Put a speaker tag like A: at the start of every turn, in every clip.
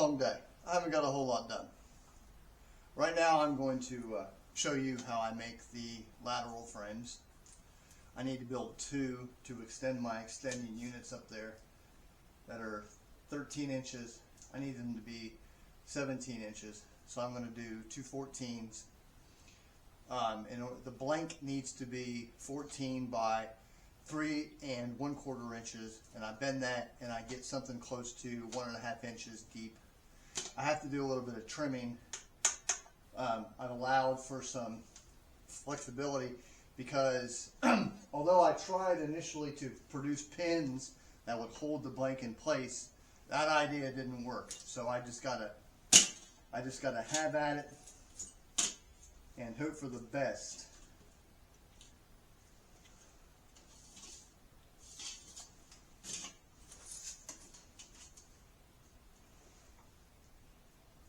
A: long day. I haven't got a whole lot done. Right now I'm going to show you how I make the lateral frames. I need to build two to extend my extending units up there that are 13 inches. I need them to be 17 inches. So I'm going to do two 14s. And the blank needs to be 14 by 3 1/4 inches, and I bend that and I get something close to 1.5 inches deep. I have to do a little bit of trimming. I've allowed for some flexibility because although I tried initially to produce pins that would hold the blank in place, that idea didn't work. So I just gotta have at it and hope for the best.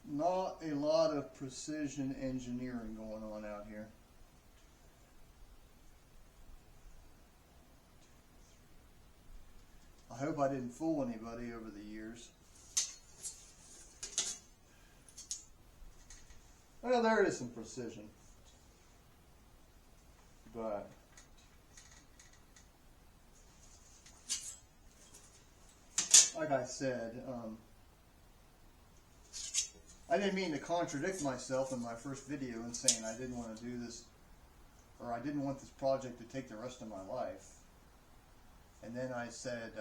A: Not a lot of precision engineering going on out here. I hope I didn't fool anybody over the years. Well, there is some precision, but like I said, I didn't mean to contradict myself in my first video in saying I didn't want to do this, or I didn't want this project to take the rest of my life. And then I said,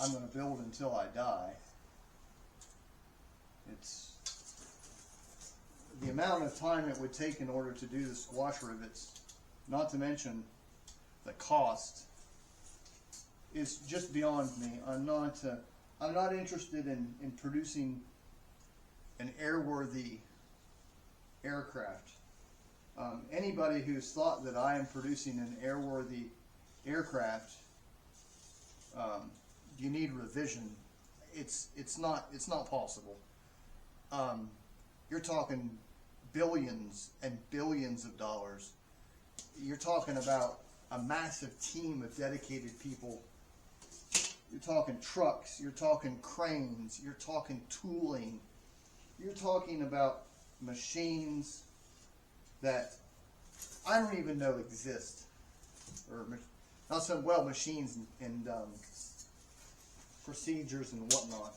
A: I'm going to build until I die. It's the amount of time it would take in order to do the squash rivets, not to mention the cost, is just beyond me. I'm not interested in producing an airworthy aircraft. Anybody who's thought that I am producing an airworthy aircraft, you need revision. It's not possible. You're talking billions and billions of dollars. You're talking about a massive team of dedicated people. You're talking trucks, you're talking cranes, you're talking tooling, you're talking about machines that I don't even know exist, or not so well machines and procedures and whatnot.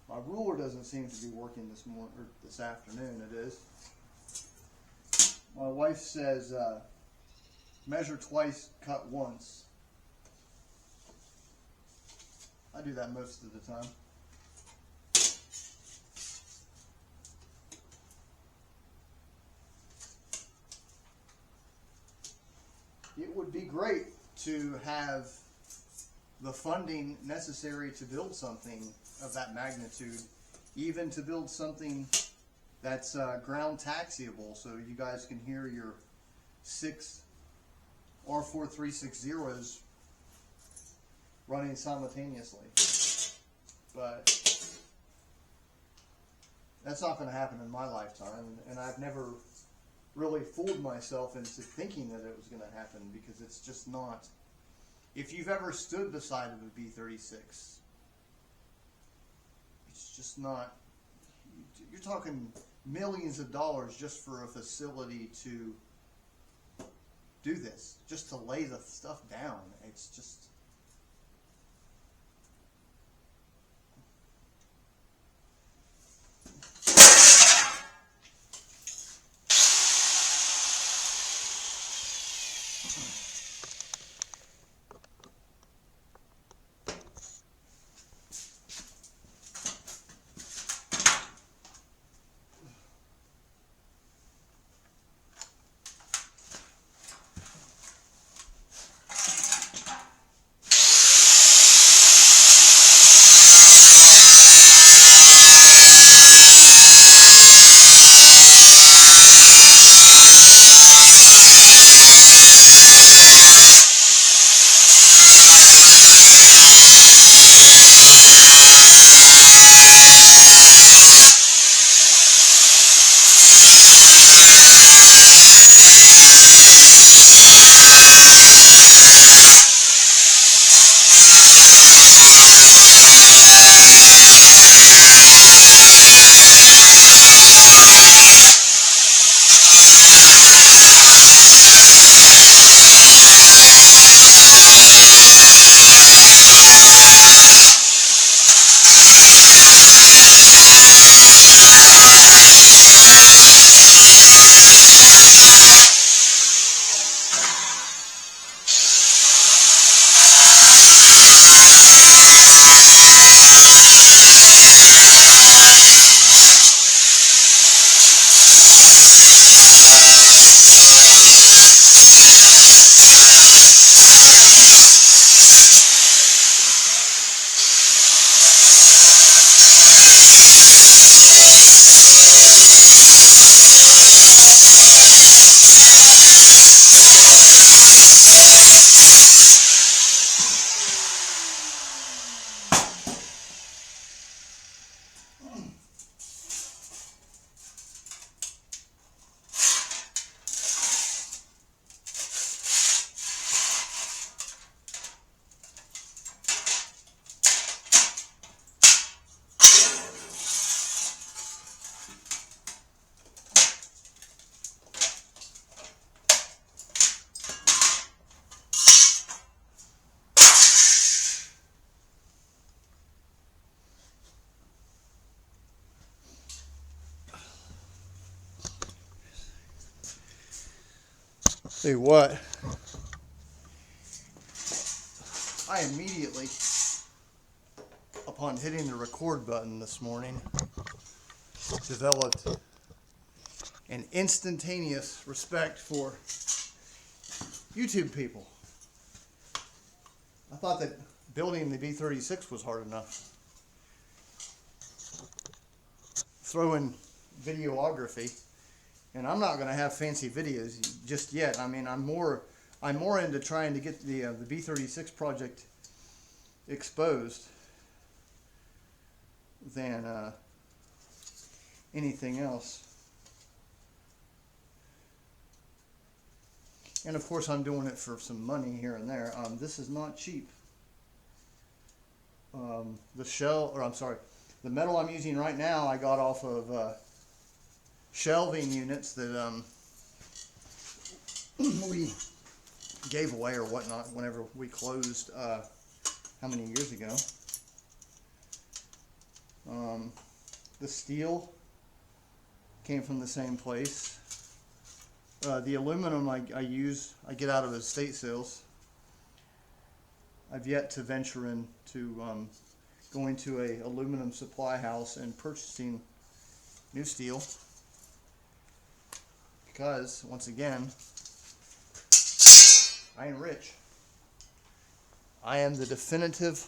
A: My ruler doesn't seem to be working this morning or this afternoon. It is. My wife says measure twice, cut once. I do that most of the time. It would be great to have the funding necessary to build something of that magnitude, even to build something that's ground taxiable, so you guys can hear your 6 R4360s running simultaneously. But that's not going to happen in my lifetime, and I've never really fooled myself into thinking that it was going to happen, because it's just not. If you've ever stood beside of a B-36, it's just not. You're talking millions of dollars just for a facility to do this, just to lay the stuff down. It's just. See what? I immediately, upon hitting the record button this morning, developed an instantaneous respect for YouTube people. I thought that building the B-36 was hard enough. Throw in videography, and I'm not going to have fancy videos just yet. I mean, I'm more into trying to get the B-36 project exposed than anything else. And of course, I'm doing it for some money here and there. This is not cheap. The metal I'm using right now, I got off of shelving units that we gave away or whatnot whenever we closed. How many years ago? The steel came from the same place. The aluminum I get out of estate sales. I've yet to venture into going to a aluminum supply house and purchasing new steel, because once again, I ain't rich. I am the definitive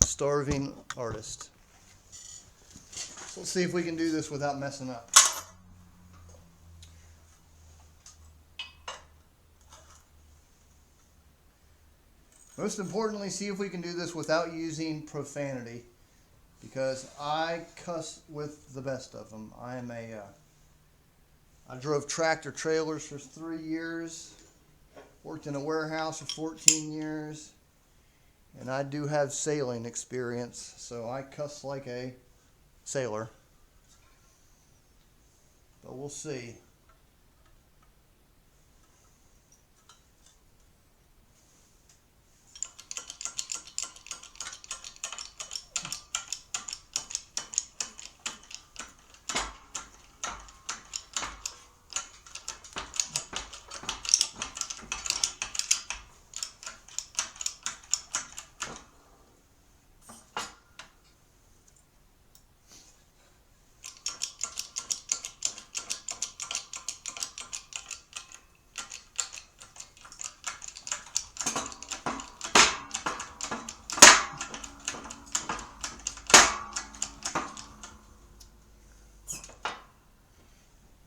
A: starving artist. So let's see if we can do this without messing up. Most importantly, see if we can do this without using profanity, because I cuss with the best of them. I drove tractor trailers for 3 years, worked in a warehouse for 14 years, and I do have sailing experience, so I cuss like a sailor. But we'll see.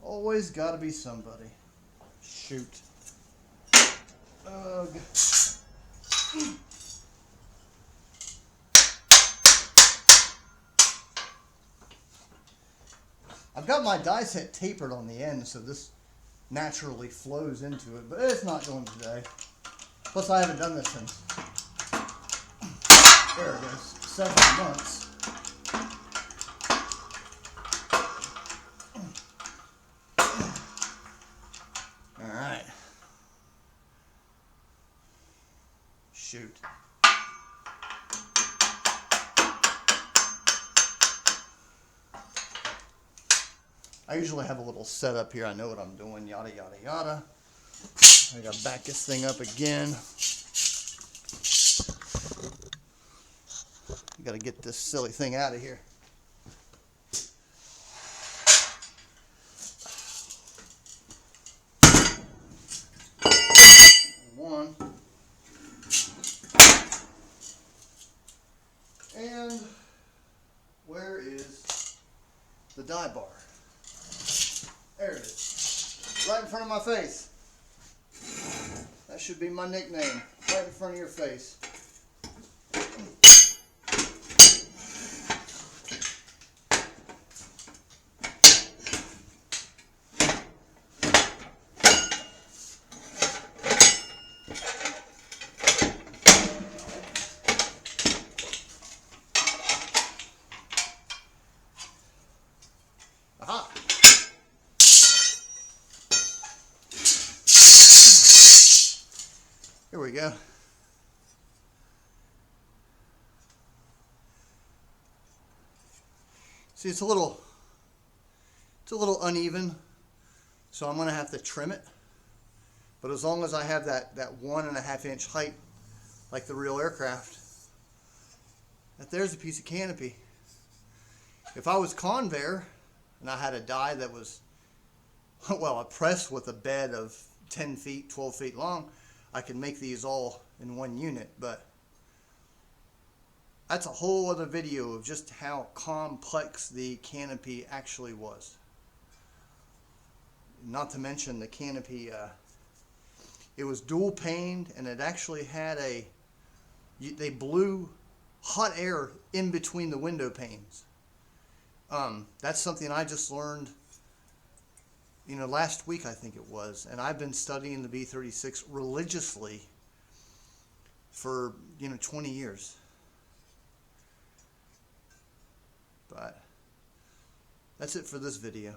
A: Always gotta be somebody. Shoot. Ugh. I've got my die set tapered on the end, so this naturally flows into it, but it's not going today. Plus, I haven't done this in, there it goes, 7 months. Alright. Shoot. I usually have a little setup here. I know what I'm doing, yada, yada, yada. I gotta back this thing up again. I gotta get this silly thing out of here. One. And where is the die bar? There it is. Right in front of my face. That should be my nickname. Right in front of your face. Aha! Here we go. See, it's a little uneven, so I'm going to have to trim it. But as long as I have that 1.5 inch height, like the real aircraft, there's a piece of canopy. If I was Convair and I had a die that was, well, a press with a bed of 10 feet, 12 feet long, I could make these all in one unit. But that's a whole other video of just how complex the canopy actually was. Not to mention the canopy, it was dual paned, and it actually had they blew hot air in between the window panes. That's something I just learned, last week I think it was, and I've been studying the B-36 religiously for 20 years. But that's it for this video.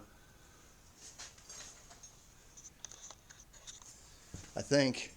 A: I think